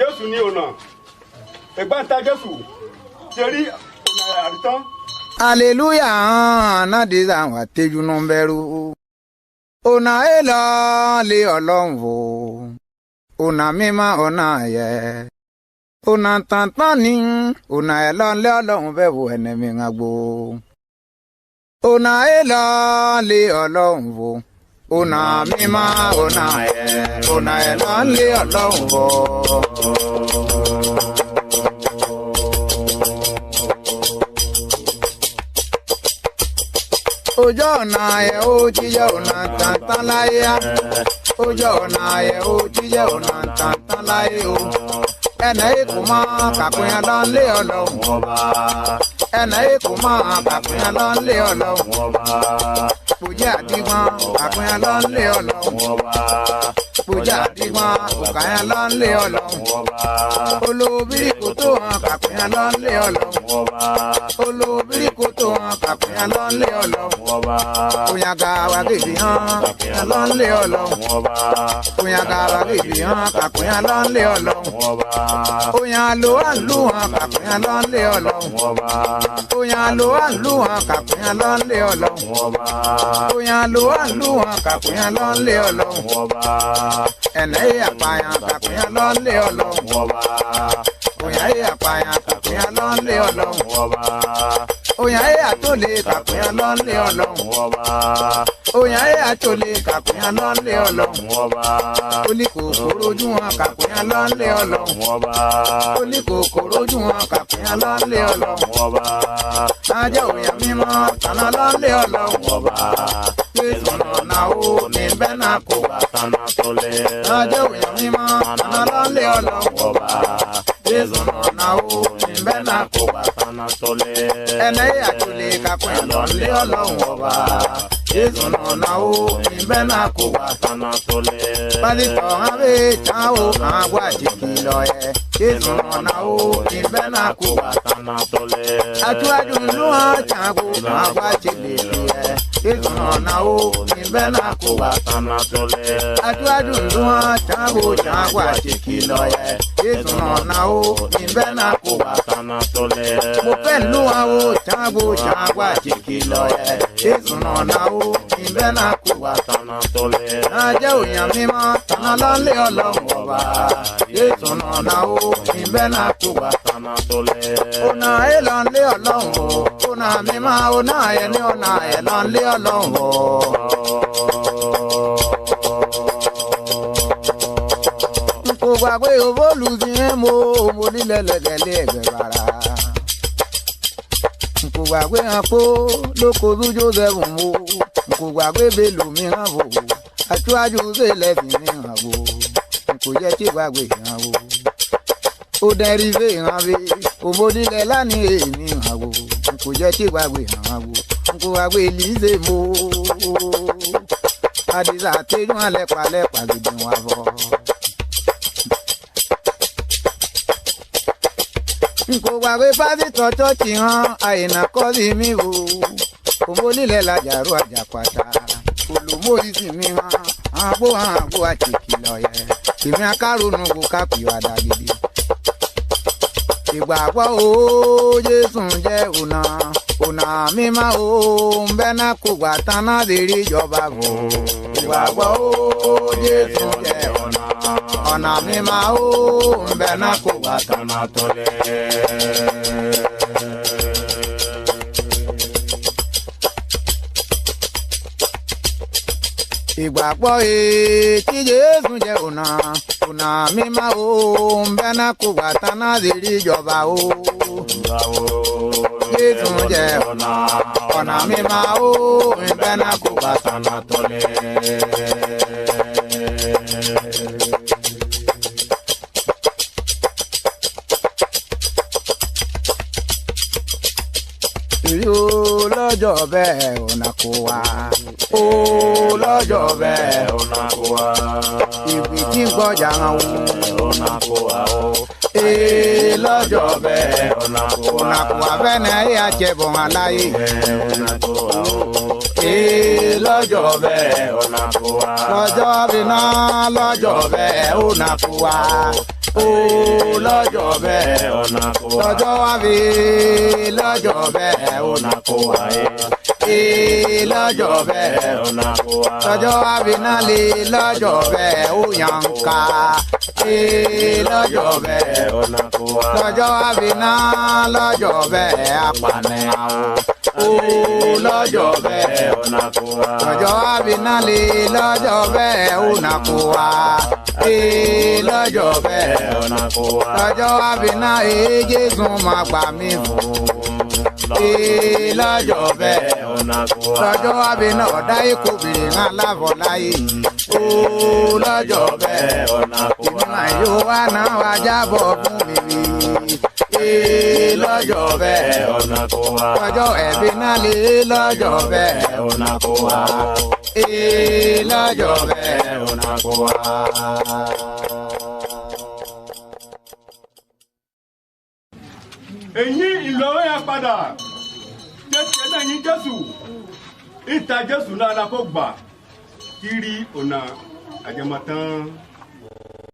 Jésù ní ọ̀nà ẹ̀gbọ́n ta Jésù ṣe rí ọ̀nà àrítán. Hallelujah náà dé àwọn àtẹ́jú náà ń bẹ̀rù ọ̀nà èlò lé ọlọ́run wò ọ̀nà mímọ́ ọ̀nà yẹ ọ̀nà tàntàn ní ọ̀nà èlò lé ọlọ́run bẹ̀ wò ẹ̀nẹ̀ mi ń gbó ọ̀nà èlò lé ọlọ́run wò ọ̀nà mímọ́ ọ̀nà yẹ ọ̀nà èlò lé ọlọ́run wò. Ojo ọ̀nà ayẹ ó jíjẹ́ ọ̀nà tàntàn láyé á. Ojo ọ̀nà ayẹ ó jíjẹ́ ọ̀nà tàntàn láyé o. Ẹnà èkó máa kàpéyàn lọ lé ọlọ́run ọba. Ẹnà èkó máa kàpéyàn lọ lé ọlọ́run ọba. Bùjẹ́ àdìgbọ́n kàpéyàn lọ lé ọlọ́run ọba. Bùjẹ́ àdìgbọ́n kàpéyàn lọ lé ọlọ́run ọba. Olóbìrí kò tó hàn kàpéyàn lọ lé ọlọ́run ọba. Olóbìrí kò tó hàn kàpéyàn lọ lé ọlọ́run ọba. Kòyàgà wà gèdè hàn kàpéyàn lọ lé ọlọ́run ọba. Kòyàgà wà gèdè hàn kàpéyàn lọ lé ọlọ́run ọba. Oyan lo àlù hàn kàpéyàn lọ lé ọlọ́run ọba. Oyan lo àlù hàn kàpéyàn lọ lé ọlọ́run ọba. Oyan lo àlù hàn kàpéyàn lọ lé ọlọ́run ọba. Ẹnẹ́ àpàyàn kàpéyàn lọ lé ọlọ́run ọba. Oyan àpàyàn kàpéyàn lọ lé ọlọ́run ọba. Oyan àtòlè kàpéyàn lọ lé ọlọ́run ọba. Oyan àtòlè kàpéyàn lọ lé ọlọ́run ọba. Oníkòkòrò ojú hàn kàpéyàn lọ lé ọlọ́run ọba. Oníkòkòrò ojú hàn kàpéyàn lọ lé ọlọ́run ọba. Ajá òyà mímọ́ tànà lọ lé ọlọ́run ọba. Jésù nọ̀nà ó ní bẹ́ẹ̀ náà kó wà tànà tó lé. Ajá òyà mímọ́ tànà lọ lé ọlọ́run ọba. Jésù nọ̀nà ó ní bẹ́ẹ̀ náà kó wà tànà tó lé. Ẹnẹ́ àjòlè kàpéyàn lọ lé ọlọ́run ọba. Jésù nọ̀nà ó ní bẹ́ẹ̀ náà kó wà tànà tó lé. Pálítọ̀ hàn bẹ́ẹ̀ tán ó hàn wá jìkì lọ yẹ. Jésù nọ̀nà ó ní bẹ́ẹ̀ náà kó wà tànà tó lé. Àtúwájú ló hàn jàǹgó hàn wá jìkì lọ yẹ. Jésù nọ̀nà ó ní bẹ́ẹ̀ náà kó wà tànà tó lé. Àtúwájú ló hàn jàǹgó hàn wá jìkì lọ yẹ. Jésù nọ̀nà ó ní bẹ́ẹ̀ náà kó wà tànà tó lé. Mo fẹ́ lù hàn ó jàǹgó hàn wá jìkì lọ yẹ. Jésù nọ̀nà ó ní bẹ́ẹ̀ náà kó wà tànà tó lé. Ajẹ́ òyàn mímọ́ tànà lọ́lé ọlọ́run ọba. Jésù nọ̀nà ó ní bẹ́ẹ̀ náà kó wà tànà tó lé. Ọ̀nà ẹ̀ lọ lé ọlọ́run o. Ọ̀nà mímọ́ ọ̀nà ẹ̀ ní ọ̀nà ẹ̀ lọ lé ọlọ́run o. Kò gbàgbé òbólùsí mo nílẹ̀ lẹ́gẹ̀lẹ́ ẹ̀gbẹ̀ rárá. Kò gbàgbé hàn pó lóko tó Joseph mo. Kò gbàgbé bèlò mi hàn wò. Aṣáájú sílẹ̀ fi mi hàn wò. Kò jẹ́ kí gbàgbé hàn wò. Ó dẹ́rí fẹ́ hàn wé. Òbódìlẹ̀ lánìí èmi hàn wò. Kò jẹ́ kí gbàgbé hàn wò. Kò gbàgbé Lísè mo. Àdìsá tẹ́jú hàn lẹ́pàlẹ́pà gidi wọn fọ́. Kò gbàgbé pásítọ̀ ṣọ́ọ̀ṣì hàn àyìnà kọ́ sí mi wò. Òbódìlẹ̀ làjàrú àjàpàtà. Olùmọ̀ọ́sì mi hàn àgbo àtìkì lọ yẹ. Èmi akárònú kò kápìwàdà gidi. Ìgbàgbọ́ o Jésù jẹ́ ọ̀nà mímọ́ o ń bẹ́ náà kó gbà tán náà lè rí ìjọba bò. Ìgbàgbọ́ o Jésù jẹ́ ọ̀nà mímọ́ o ń bẹ́ náà kó gbà tán náà tó lé. Ìgbàgbọ́ tí Jésù jẹ́ ọ̀nà mímọ́ o ń bẹ́ náà kó gbà tán náà lè rí ìjọba o. Jésù jẹ́ ọ̀nà mímọ́ o ń bẹ́ náà kó gbà tán náà tó lé. Lọ́jọ́ bẹ́ẹ̀ ọ̀nà kó wá. Ó lọ́jọ́ bẹ́ẹ̀ ọ̀nà kó wá. Ìwé tí ń gbọ́jà hàn wò. Ọ̀nà kó wá o. Lọ́jọ́ bẹ́ẹ̀ ọ̀nà kó wá. Ọ̀nà kó wá bẹ́ẹ̀ náà yà jẹ́ bọ̀ hàn láyé. Ọ̀nà kó wá o. Lọ́jọ́ bẹ́ẹ̀ ọ̀nà kó wá. Lọ́jọ́ bí náà lọ́jọ́ bẹ́ẹ̀ ọ̀nà kó wá. ó lọ́jọ́ bẹ́ẹ̀ ọ̀nà kó wa. lọ́jọ́ wá fi lọ́jọ́ bẹ́ẹ̀ ó ọ̀nà kó wa yé. lọ́jọ́ bẹ́ẹ̀ ọ̀nà kó wa. lọ́jọ́ wá fi náà lé lọ́jọ́ bẹ́ẹ̀ ó yàn ká lọ́jọ́ bẹ́ẹ̀ ọ̀nà kó wa. lọ́jọ́ wá fi náà lọ́jọ́ bẹ́ẹ̀ apànìyàn ó lọ́jọ́ bẹ́ẹ̀ ọ̀nà kó wa. lọ́jọ́ wá fi náà lé lọ́jọ́ bẹ́ẹ̀ ó nà kó wa lọ́jọ́ bẹ́ẹ̀ ọ̀nà kó wa. lọ́jọ́ wá fi náà Jésù máa gbà mí fún lọ́jọ́ bẹ́ẹ̀ ọ̀nà kó wa. lọ́jọ́ wá fi náà ọ̀dá ikú bìrì hàn láfọ̀ láyé ó lọ́jọ́ bẹ́ẹ̀ ọ̀nà kó wa. ìmọ̀ yóò wá náà wá jábọ̀ fún mi rí lọ́jọ́ bẹ́ẹ̀ ọ̀nà kó wa. lọ́jọ́ ẹ̀bí náà lé lọ́jọ́ bẹ́ẹ̀ ọ̀nà kó wa. lọ́jọ́ bẹ́ẹ̀ ọ̀nà kó wa. èyí ìlọ́wọ́ yẹn padà jẹ́ náà yín Jésù ìta Jésù náà la kó gbà kiri ọ̀nà àjẹmọ́tán.